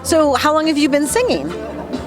So how long have you been singing?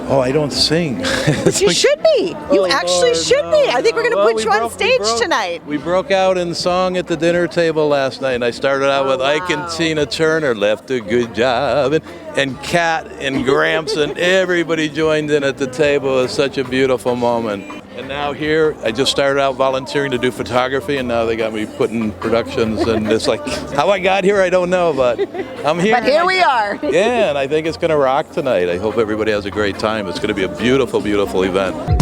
Oh, I don't sing. But you should be. You actually should be. I think we're going to put you on stage tonight. We broke out in song at the dinner table last night, and I started out with Ike and Tina Turner, Left a Good Job, and Kat and Gramps, and everybody joined in at the table. It was such a beautiful moment. And now here, I just started out volunteering to do photography, and now they got me putting productions, and it's like, how I got here, I don't know, but I'm here. But here we are. Yeah, and I think it's going to rock tonight. I hope everybody has a great time. It's going to be a beautiful, beautiful event.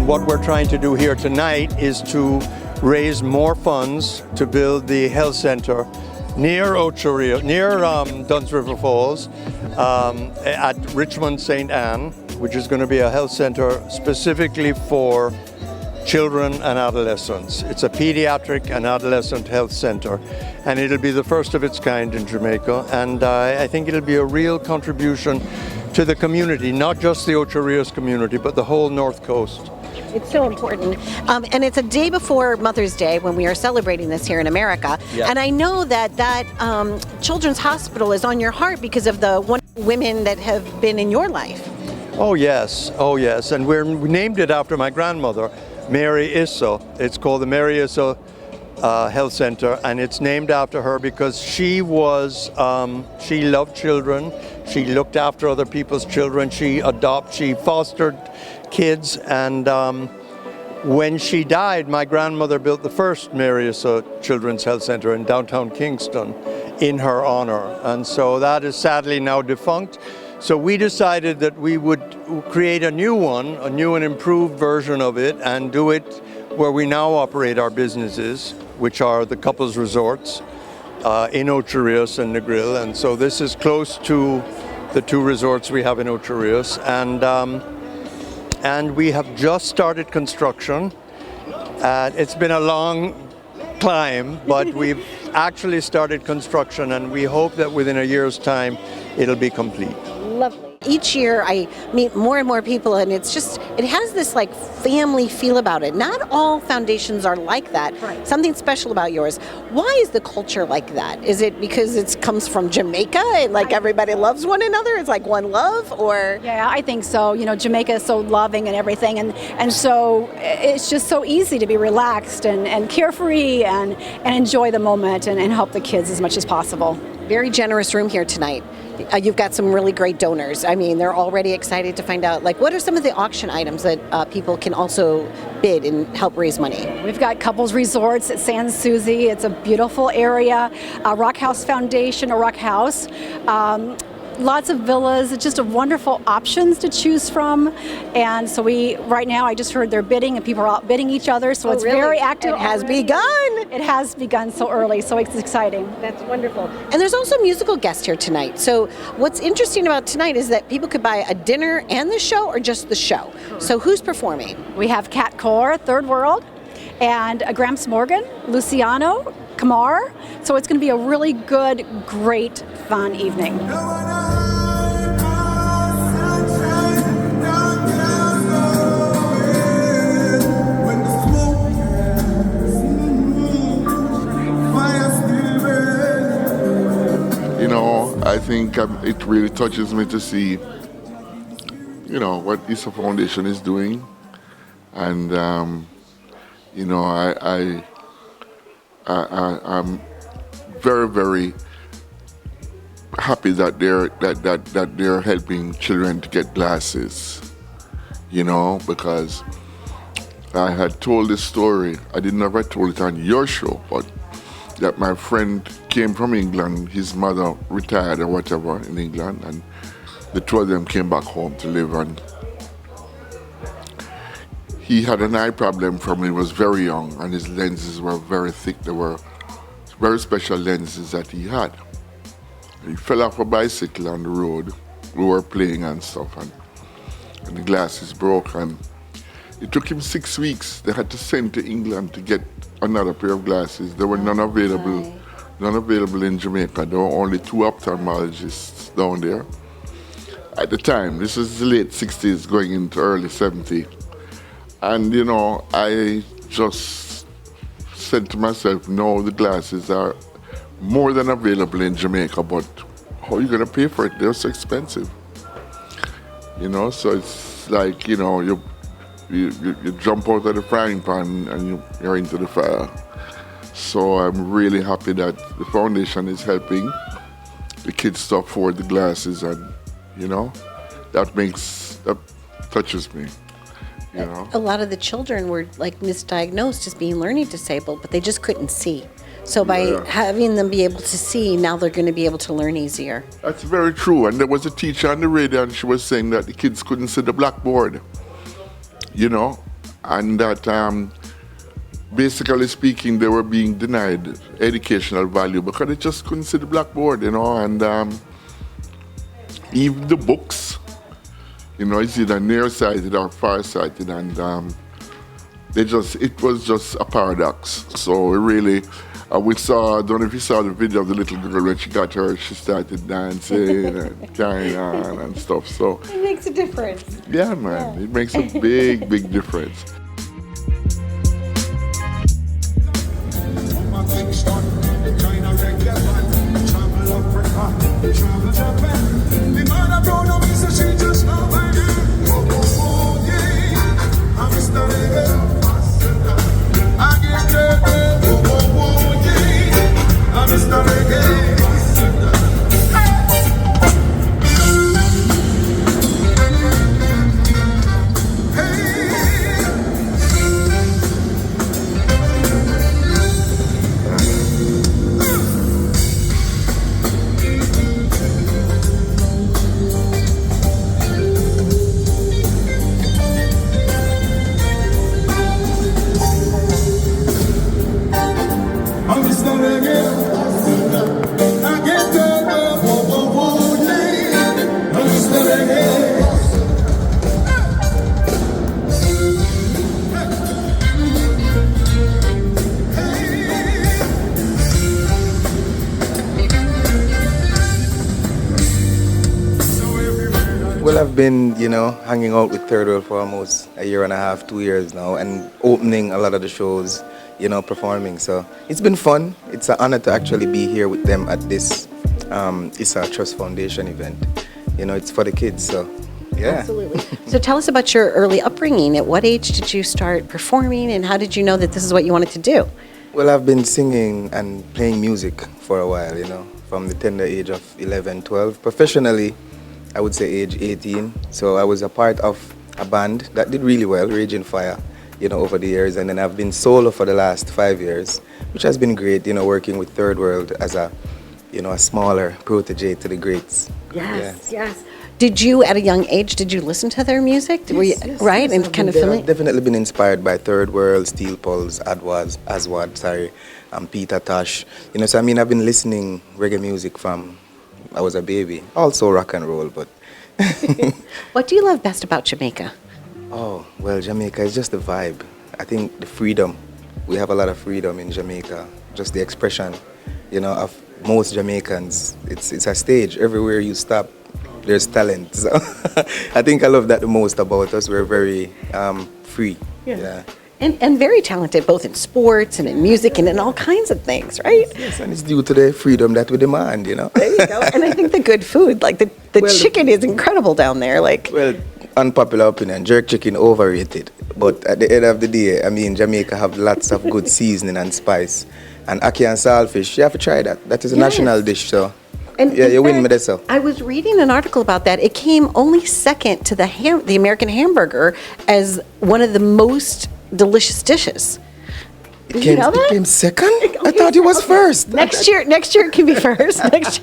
What we're trying to do here tonight is to raise more funds to build the health center near Ocho near Dunn's River Falls, at Richmond St. Anne, which is going to be a health center specifically for children and adolescents. It's a pediatric and adolescent health center, and it'll be the first of its kind in Jamaica, and I think it'll be a real contribution to the community, not just the Ocho Rios community, but the whole North Coast. It's so important. And it's a day before Mother's Day when we are celebrating this here in America. Yeah. And I know that Children's Hospital is on your heart because of the wonderful women that have been in your life. Oh yes, and we named it after my grandmother, Mary Issa. It's called the Mary Issa Health Center, and it's named after her because she loved children, she looked after other people's children, she fostered kids, and when she died, my grandmother built the first Mary Issa Children's Health Center in downtown Kingston in her honor, and so that is sadly now defunct. So we decided that we would create a new and improved version of it, and do it where we now operate our businesses, which are the couples resorts in Ocho Rios and Negril. And so this is close to the two resorts we have in Ocho Rios. And we have just started construction. It's been a long climb, but we've actually started construction, and we hope that within a year's time it'll be complete. Lovely. Each year I meet more and more people, and it has this like family feel about it. Not all foundations are like that. Right. Something special about yours. Why is the culture like that? Is it because it comes from Jamaica and like everybody loves one another? It's like one love, or? Yeah, I think so. You know, Jamaica is so loving and everything, and so it's just so easy to be relaxed and carefree and enjoy the moment and help the kids as much as possible. Very generous room here tonight. You've got some really great donors. I mean, they're already excited to find out, like, what are some of the auction items that people can also bid and help raise money? We've got couples resorts at San Susie. It's a beautiful area. Rock House Foundation, or Rock House. Lots of villas, it's just a wonderful options to choose from. And so right now I just heard they're bidding and people are out bidding each other, so it's really very active. It has begun. It has begun so early, so it's exciting. That's wonderful. And there's also musical guests here tonight. So what's interesting about tonight is that people could buy a dinner and the show, or just the show. So who's performing? We have Cat Core, Third World, and Gramps Morgan, Luciano, Kamar. So it's going to be a really good, great, fun evening. You know, I think it really touches me to see, you know, what Issa Foundation is doing. And, you know, I'm very, very happy that they're helping children to get glasses. Because I had told this story. I didn't know if I told it on your show, but that my friend came from England. His mother retired or whatever in England, and the two of them came back home to live. And he had an eye problem from when he was very young, and his lenses were very thick. They were very special lenses that he had. He fell off a bicycle on the road. We were playing and stuff, and the glasses broke. And it took him 6 weeks. They had to send to England to get another pair of glasses. There were none available in Jamaica. There were only 2 ophthalmologists down there. At the time, this was the late 60s going into early 70s. And, I just said to myself, no, the glasses are more than available in Jamaica, but how are you going to pay for it? They're so expensive. So it's like, you jump out of the frying pan and you're into the fire. So I'm really happy that the foundation is helping the kids to afford the glasses, and, that touches me. A lot of the children were like misdiagnosed as being learning disabled, but they just couldn't see. So by having them be able to see, now they're going to be able to learn easier. That's very true. And there was a teacher on the radio, and she was saying that the kids couldn't see the blackboard, and that basically speaking, they were being denied educational value because they just couldn't see the blackboard, and even the books. It's either nearsighted or farsighted, and it was just a paradox. So we saw, I don't know if you saw the video of the little girl when she got hers, she started dancing and carrying on and stuff. So it makes a difference. Yeah, man, It makes a big, big difference. Well, I've been, hanging out with Third World for almost a year and a half, 2 years now, and opening a lot of the shows, performing. So it's been fun. It's an honor to actually be here with them at this Issa Trust Foundation event. It's for the kids, so yeah. Absolutely. So tell us about your early upbringing. At what age did you start performing, and how did you know that this is what you wanted to do? Well, I've been singing and playing music for a while, from the tender age of 11, 12. Professionally, I would say age 18. So I was a part of a band that did really well, Raging Fire, over the years. And then I've been solo for the last 5 years, which has been great, working with Third World as a smaller protege to the greats. Yes. Did you, at a young age, listen to their music? Yes, and kind of familiar? I've definitely been inspired by Third World, Steel Pulse, Aswad, Peter Tosh. So I've been listening reggae music from I was a baby. Also rock and roll, but... What do you love best about Jamaica? Oh, well, Jamaica is just the vibe. I think the freedom. We have a lot of freedom in Jamaica. Just the expression, of most Jamaicans. It's a stage. Everywhere you stop, there's talent. So I think I love that the most about us. We're very free. Yeah. And very talented, both in sports and in music and in all kinds of things, right? Yes, and it's due to the freedom that we demand, There you go. And I think the good food, like the chicken is incredible down there. Well, unpopular opinion, jerk chicken overrated. But at the end of the day, Jamaica have lots of good seasoning and spice. And ackee and saltfish, you have to try that. That is a national dish, so And Yeah, in you win fact, medicine. I was reading an article about that. It came only second to the American hamburger as one of the most delicious dishes. Did you know It that? came second? I thought it was first. Next year it can be first. next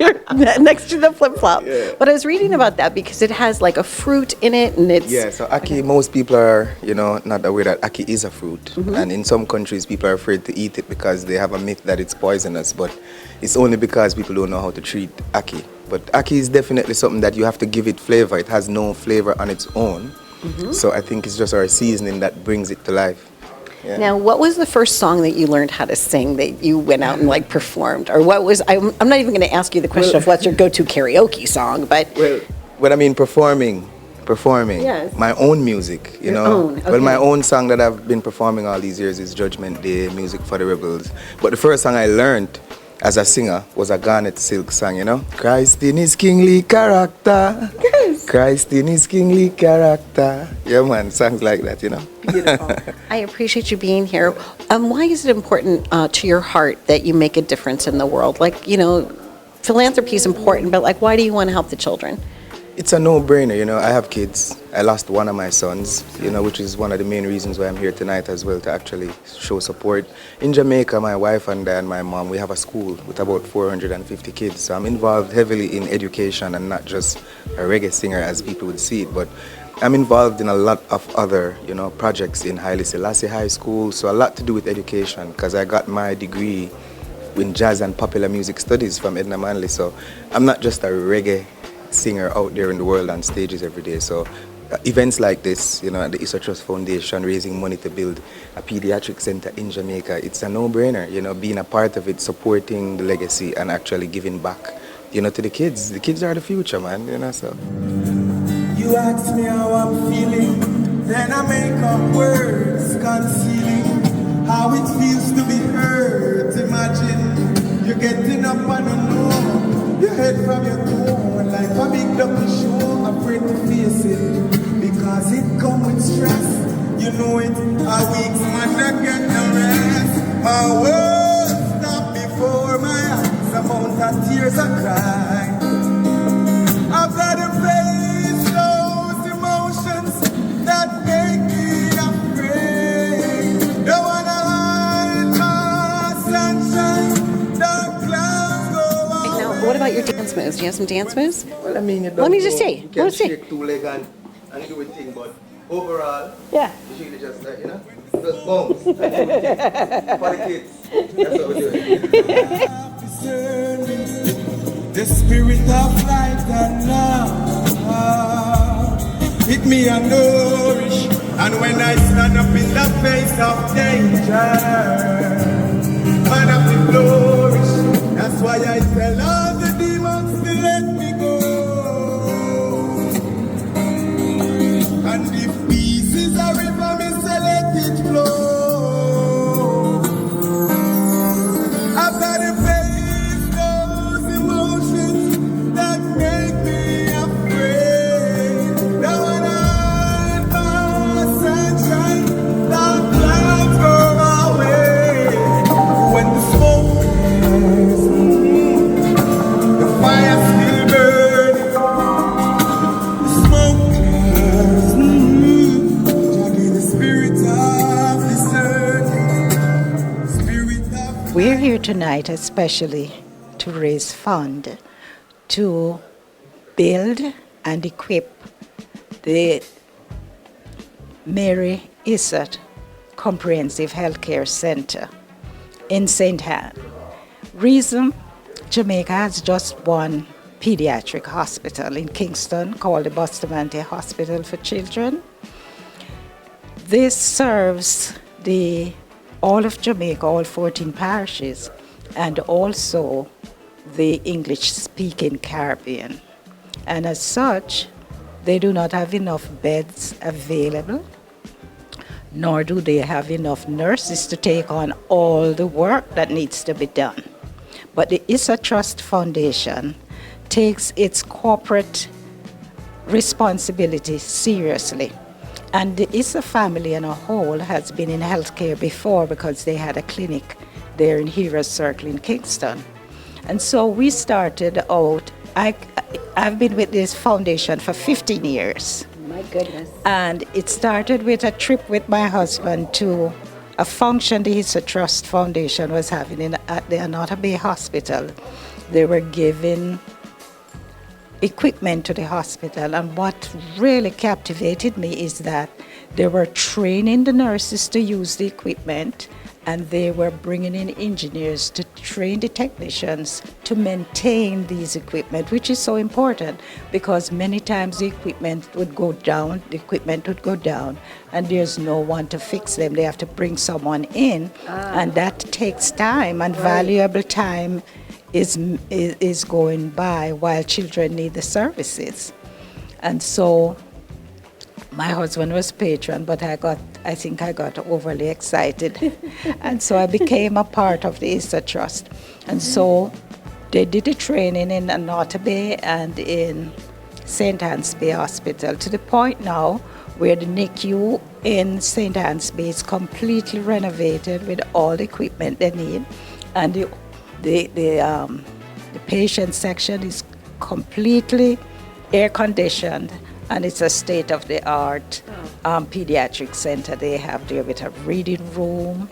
to the flip flop. Yeah. But I was reading about that because it has like a fruit in it, and it's Yeah, so ackee, most people are, not aware that ackee is a fruit. Mm-hmm. And in some countries, people are afraid to eat it because they have a myth that it's poisonous. But it's only because people don't know how to treat ackee. But ackee is definitely something that you have to give it flavor. It has no flavor on its own. Mm-hmm. So I think it's just our seasoning that brings it to life. Yeah. Now, what was the first song that you learned how to sing that you went out and like performed? Or what was, I'm not even going to ask you the question of what's your go-to karaoke song, but Well, when I mean performing, Yes. my own music, Your own, Well, my okay. own song that I've been performing all these years is Judgment Day, Music for the Rebels. But the first song I learned as a singer was a Garnet Silk song, Christ in his kingly character. Yes. Christ in his kingly character. Yeah, man, songs like that, beautiful. I appreciate you being here. Why is it important to your heart that you make a difference in the world? Like, philanthropy is important, but like, why do you want to help the children? It's a no-brainer, I have kids. I lost one of my sons, which is one of the main reasons why I'm here tonight as well, to actually show support. In Jamaica, my wife and I and my mom, we have a school with about 450 kids. So I'm involved heavily in education and not just a reggae singer as people would see it, but I'm involved in a lot of other, projects in Haile Selassie High School. So a lot to do with education because I got my degree in jazz and popular music studies from Edna Manley. So I'm not just a reggae singer out there in the world on stages every day. So events like this, at the Issa Trust Foundation, raising money to build a pediatric center in Jamaica, it's a no-brainer, being a part of it, supporting the legacy and actually giving back, to the kids. The kids are the future, man, so. You ask me how I'm feeling, then I make up words concealing how it feels to be hurt. Imagine you're getting up on a no, your head from your toe, like a big double show, afraid to face it, because it comes with stress. You know it, a week's man that get no rest. My words stop before my eyes, amount of tears I cry. I've got to face those emotions that make me afraid. Don't wanna hide my sunshine, dark clouds go away. Now, what about your dance moves? Do you have some dance moves? Well, I mean, Let me just see. You can Let's see. shake two legs and do a thing, but overall, Yeah. you should just, just bounce. For the kids. That's what we do. The spirit of light and love hit me and nourish, and when I stand up in the face of danger, man of the flourish. That's why I tell all the demons to let me go. And if peace is a river, me say let it flow. I've got to face those emotions that make me afraid. Now when I pass sunshine, the clouds go away. When the smoke clears, the fire still burning. The smoke clears, Jah give the spirit of discerning, spirit of. We're here tonight especially to raise funds to build and equip the Mary Issa Comprehensive Healthcare Center in St. Anne. Reason, Jamaica has just one pediatric hospital in Kingston called the Bustamante Hospital for Children. This serves all of Jamaica, all 14 parishes, and also the English-speaking Caribbean. And as such, they do not have enough beds available, nor do they have enough nurses to take on all the work that needs to be done. But the Issa Trust Foundation takes its corporate responsibility seriously. And the Issa family in a whole has been in healthcare before because they had a clinic there in Heroes Circle in Kingston. And so we started out, I've been with this foundation for 15 years. My goodness. And it started with a trip with my husband to a function the Issa Trust Foundation was having at the Anota Bay Hospital. They were giving equipment to the hospital, and what really captivated me is that they were training the nurses to use the equipment, and they were bringing in engineers to train the technicians to maintain these equipment, which is so important because many times the equipment would go down, and there's no one to fix them. They have to bring someone in, and that takes time, and valuable time is going by while children need the services. And so my husband was patron, but I think I got overly excited. And so I became a part of the Issa Trust. And so they did the training in Anota Bay and in St. Anne's Bay Hospital, to the point now where the NICU in St. Anne's Bay is completely renovated with all the equipment they need. And the patient section is completely air conditioned, and it's a state-of-the-art pediatric center they have there with a reading room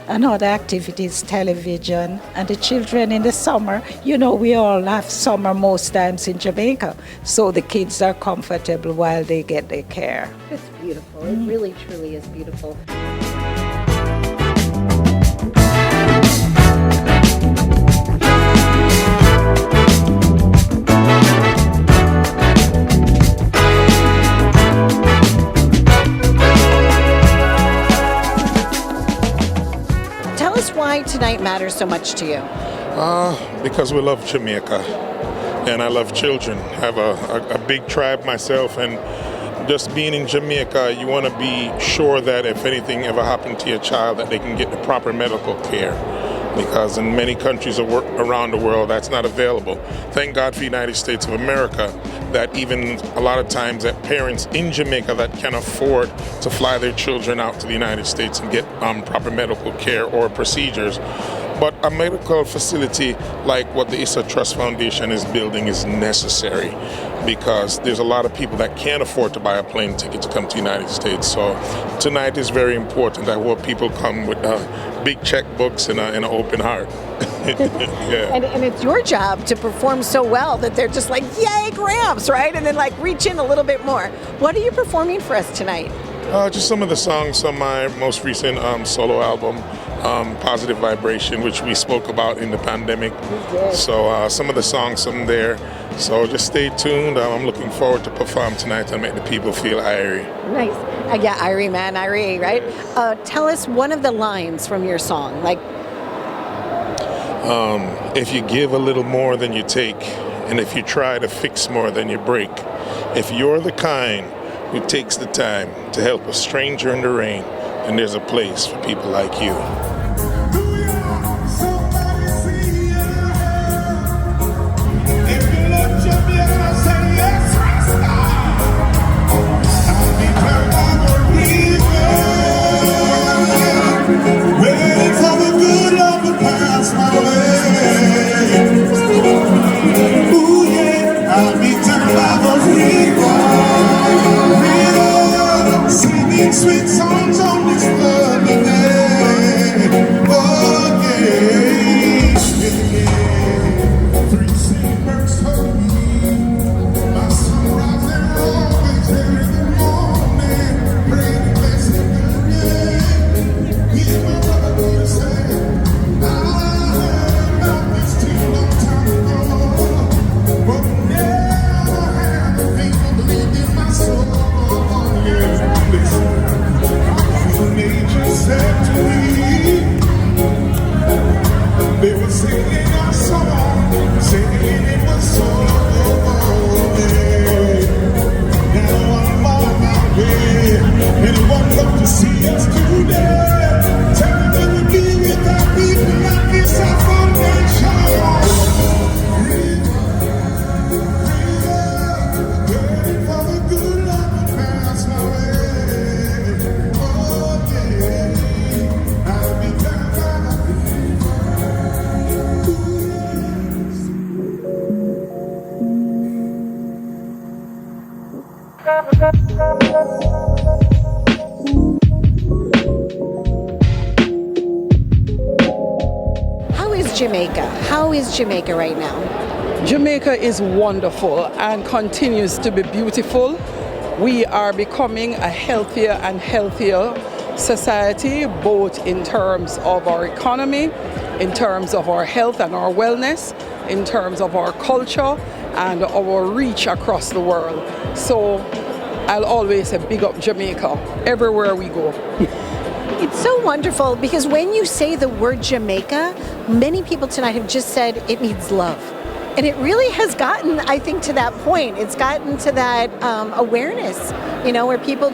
and other activities, television, and the children in the summer. You know, we all have summer most times in Jamaica, so the kids are comfortable while they get their care. That's beautiful. It really, truly is beautiful. Why tonight matters so much to you? Because we love Jamaica, and I love children. I have a big tribe myself, and just being in Jamaica, you want to be sure that if anything ever happened to your child, that they can get the proper medical care. Because in many countries around the world, that's not available. Thank God for the United States of America that even a lot of times that parents in Jamaica that can afford to fly their children out to the United States and get proper medical care or procedures. But a medical facility like what the Issa Trust Foundation is building is necessary because there's a lot of people that can't afford to buy a plane ticket to come to the United States. So tonight is very important. I hope people come with big checkbooks and an open heart. Yeah. And it's your job to perform so well that they're just like, yay, Gramps, right? And then like reach in a little bit more. What are you performing for us tonight? Just some of the songs from my most recent solo album, Positive Vibration, which we spoke about in the pandemic. So some of the songs from there. So just stay tuned. I'm looking forward to perform tonight and make the people feel irie. Nice. Yeah, irie, man, irie, right? Tell us one of the lines from your song. Like, if you give a little more than you take, and if you try to fix more than you break, if you're the kind who takes the time to help a stranger in the rain, then there's a place for people like you. Sweet songs on this lovely day. Oh, yeah. Three seabirds told me my sunrise and always there in the morning. Pray the blessing of the hear my brother say, I heard about this too long time ago, but never had the people believe in my soul. Yeah, listen. How is Jamaica? How is Jamaica right now? Jamaica is wonderful and continues to be beautiful. We are becoming a healthier and healthier society, both in terms of our economy, in terms of our health and our wellness, in terms of our culture and our reach across the world. So I'll always say big up Jamaica everywhere we go. It's so wonderful because when you say the word Jamaica, many people tonight have just said it means love. And it really has gotten, I think, to that point. It's gotten to that awareness, where people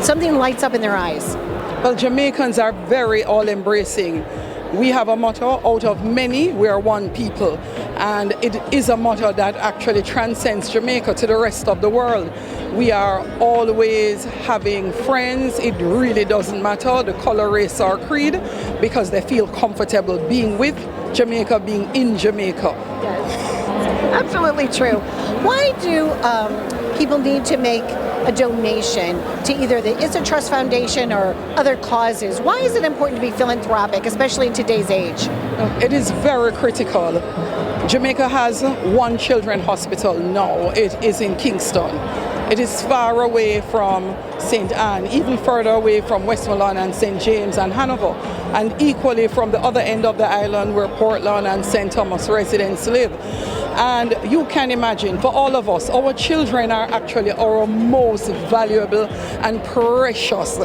something lights up in their eyes. Well, Jamaicans are very all-embracing. We have a motto, out of many, we are one people. And it is a motto that actually transcends Jamaica to the rest of the world. We are always having friends. It really doesn't matter the color, race, or creed, because they feel comfortable being with Jamaica, being in Jamaica. Yes, absolutely true. Why do people need to make a donation to either the Issa Trust Foundation or other causes? Why is it important to be philanthropic, especially in today's age? It is very critical. Jamaica has one children's hospital now. It is in Kingston. It is far away from St. Anne, even further away from Westmoreland and St. James and Hanover, and equally from the other end of the island where Portland and St. Thomas residents live. And you can imagine, for all of us, our children are actually our most valuable and precious.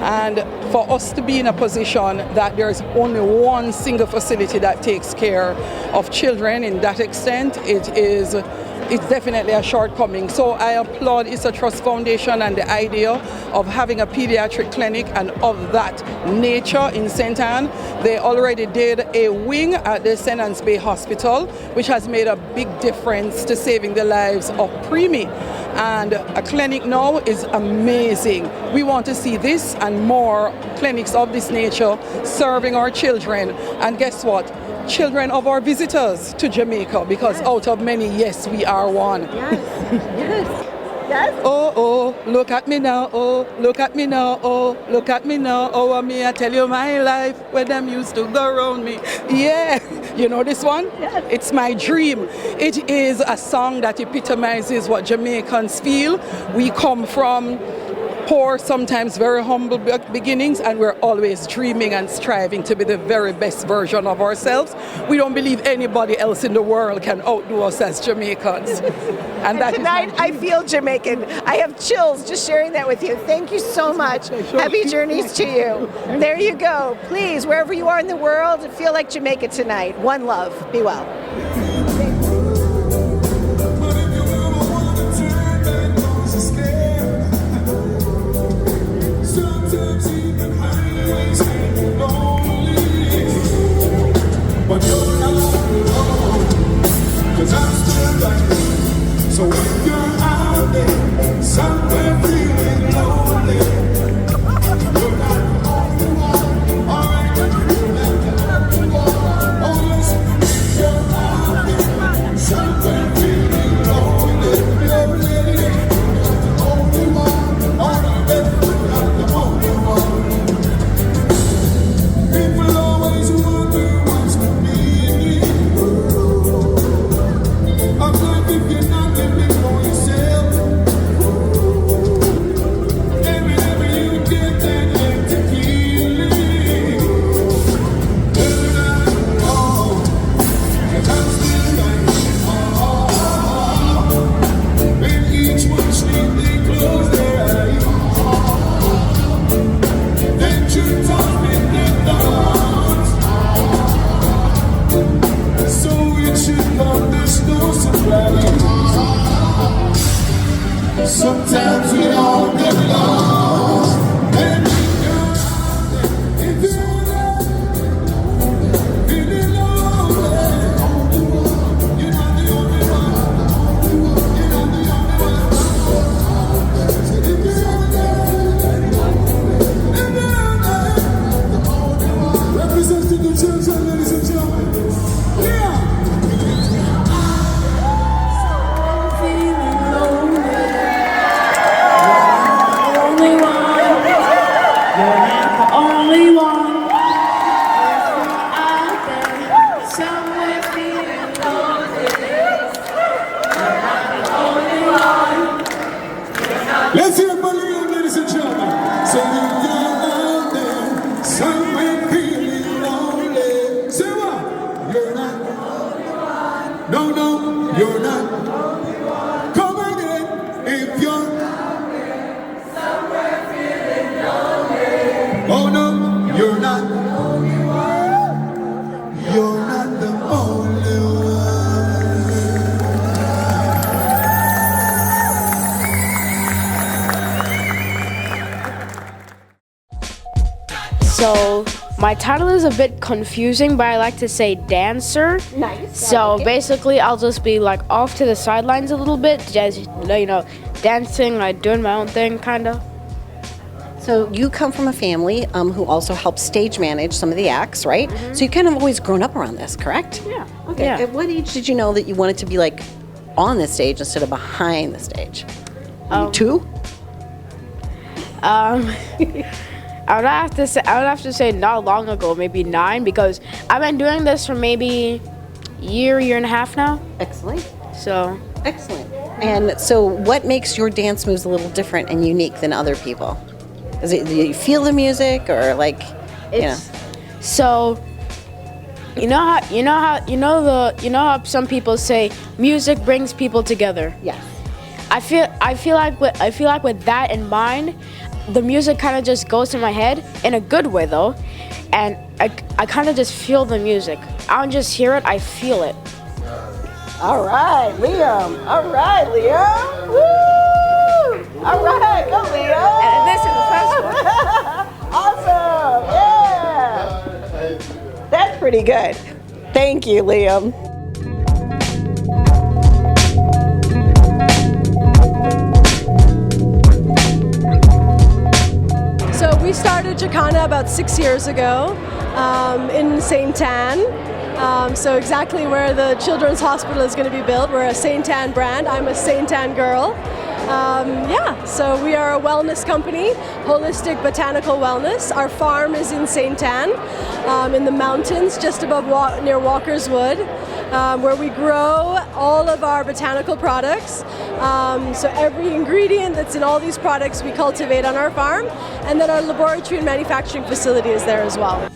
And for us to be in a position that there's only one single facility that takes care of children in that extent, it's definitely a shortcoming. So I applaud Issa Trust Foundation and the idea of having a pediatric clinic and of that nature in St. Anne. They already did a wing at the St. Anne's Bay Hospital, which has made a big difference to saving the lives of preemie. And a clinic now is amazing. We want to see this and more clinics of this nature serving our children. And guess what? Children of our visitors to Jamaica, because out of many, yes, we are one. Yes. Oh, look at me now, oh, look at me now, oh, look at me now, oh, me, I tell you my life, where them used to go around me. Yeah, you know this one? Yes. It's my dream. It is a song that epitomizes what Jamaicans feel. We come from poor, sometimes very humble beginnings, and we're always dreaming and striving to be the very best version of ourselves. We don't believe anybody else in the world can outdo us as Jamaicans. And that tonight, I feel Jamaican. I have chills just sharing that with you. Thank you so much. Happy journeys to you. There you go. Please, wherever you are in the world, feel like Jamaica tonight. One love. Be well. But you're not alone, 'cause I'm still right here. So if you're out there, somewhere feeling lonely, you're not the only one. Alright, you're not the only one. Oh listen, if you're out there, somewhere feeling lonely, you're not the only one. Alright, you're not the only one. People always wonder what's going to be. I'm like, if you're not living for yourself, whenever you get that empty feeling, turn around, oh, 'cause I'm still like, when each one sleep, they close their eyes, then you talk with their thoughts, so it should come, there's no surprise. Sometimes we all get lost, and you're out there, if you're not feeling lonely, you're not the only one, you're not the only one. So if you're not, representing the church, ladies and gentlemen, yeah. Feeling lonely. Let's hear it for Leon, ladies and gentlemen. So if you're out there, somewhere feeling lonely, say what? You're not. No, no, you're not. Come again. If you're out there, somewhere feeling lonely. Oh no, you're not. You're not the only one. So my title is a bit confusing, but I like to say dancer. Nice. So basically, I'll just be like off to the sidelines a little bit, just dancing, like doing my own thing, kind of. So you come from a family who also helps stage manage some of the acts, right? So you kind of always grown up around this, correct? Yeah. Okay. Yeah. At what age did you know that you wanted to be like on the stage instead of behind the stage? 2? I would have to say not long ago, maybe 9, because I've been doing this for maybe year and a half now. Excellent. So Excellent. And so what makes your dance moves a little different and unique than other people? Is it, do you feel the music or like, so you know how some people say music brings people together. Yes. I feel like with that in mind, the music kind of just goes to my head in a good way though, and I kind of just feel the music. I don't just hear it, I feel it. All right, Liam. All right, Liam. Woo! All right, go Liam. And this is the first one. Awesome. Yeah. That's pretty good. Thank you, Liam. So we started Jacana about 6 years ago in St. Anne. So exactly where the Children's Hospital is going to be built. We're a St. Anne brand. I'm a St. Anne girl. So we are a wellness company, holistic botanical wellness. Our farm is in St. Anne, in the mountains, just above near Walker's Wood, where we grow all of our botanical products. So every ingredient that's in all these products we cultivate on our farm, and then our laboratory and manufacturing facility is there as well.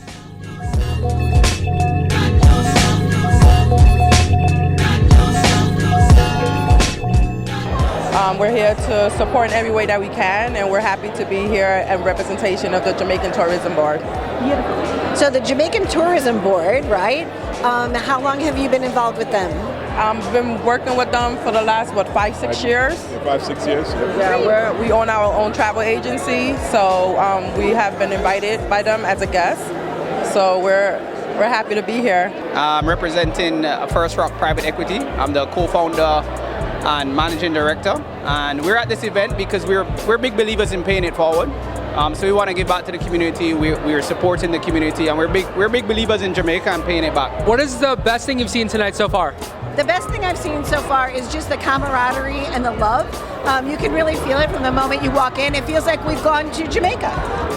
We're here to support in every way that we can, and we're happy to be here in representation of the Jamaican Tourism Board. So the Jamaican Tourism Board, right? How long have you been involved with them? I've been working with them for the last, 5-6 years? 5-6 years. Yeah, we own our own travel agency, so we have been invited by them as a guest. So we're happy to be here. I'm representing First Rock Private Equity. I'm the co-founder and managing director, and we're at this event because we're big believers in paying it forward. So we want to give back to the community. We're supporting the community, and we're big believers in Jamaica and paying it back. What is the best thing you've seen tonight so far? The best thing I've seen so far is just the camaraderie and the love. You can really feel it from the moment you walk in. It feels like we've gone to Jamaica.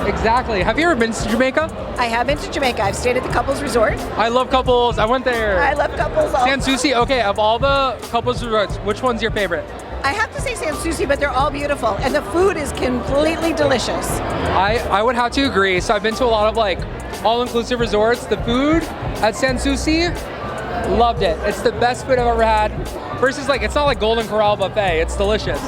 Exactly. Have you ever been to Jamaica? I have been to Jamaica. I've stayed at the Couples Resort. I love Couples. I went there. I love Couples also. Sans Souci. Okay, of all the Couples Resorts, which one's your favorite? I have to say Sans Souci, but they're all beautiful, and the food is completely delicious. I would have to agree. So I've been to a lot of all-inclusive resorts. The food at Sans Souci, loved it. It's the best food I've ever had. Versus it's not like Golden Corral buffet. It's delicious.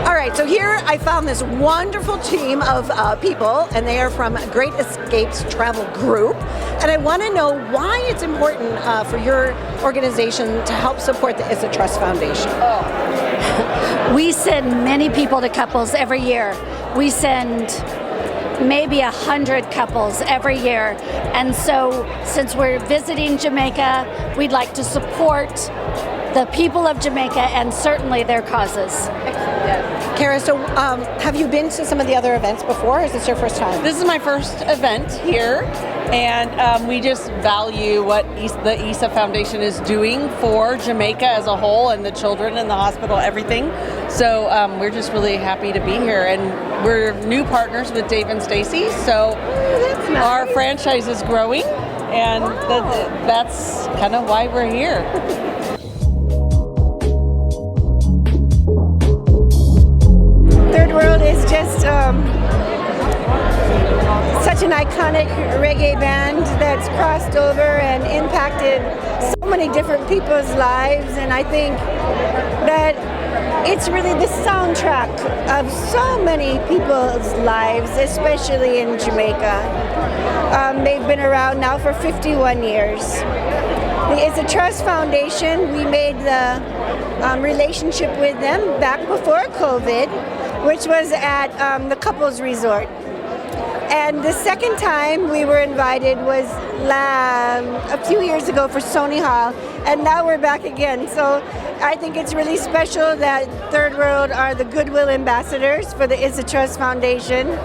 All right, so here I found this wonderful team of people, and they are from Great Escapes Travel Group. And I want to know why it's important for your organization to help support the Issa Trust Foundation. We send many people to couples every year. We send maybe 100 couples every year. And so since we're visiting Jamaica, we'd like to support the people of Jamaica and certainly their causes. Kara, so have you been to some of the other events before, or is this your first time? This is my first event here, and we just value what the Issa Foundation is doing for Jamaica as a whole and the children in the hospital, everything. So we're just really happy to be here, and we're new partners with Dave and Stacy, so our franchise is growing, and that's kind of why we're here. an iconic reggae band that's crossed over and impacted so many different people's lives, and I think that it's really the soundtrack of so many people's lives, especially in Jamaica. They've been around now for 51 years. The Issa Trust Foundation, we made the relationship with them back before COVID, which was at the couples resort. And the second time we were invited was a few years ago for Sony Hall, and now we're back again. So I think it's really special that Third World are the goodwill ambassadors for the Issa Trust Foundation.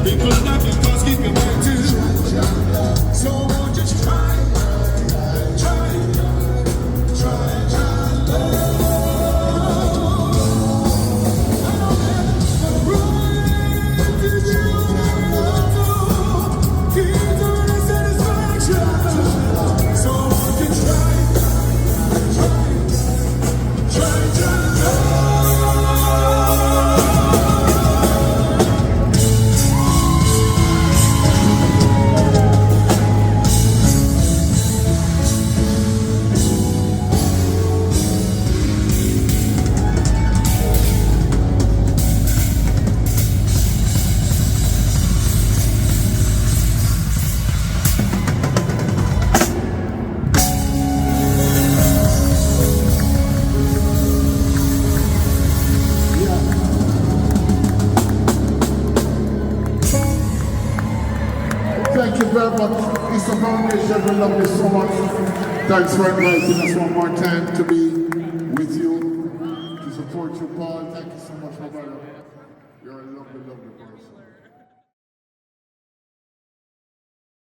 Because keep your mind too. very much. Issa Foundation, we love you so much. Thanks for inviting us one more time to be with you, to support you, Paul. Thank you so much, my brother. You're a lovely, lovely person.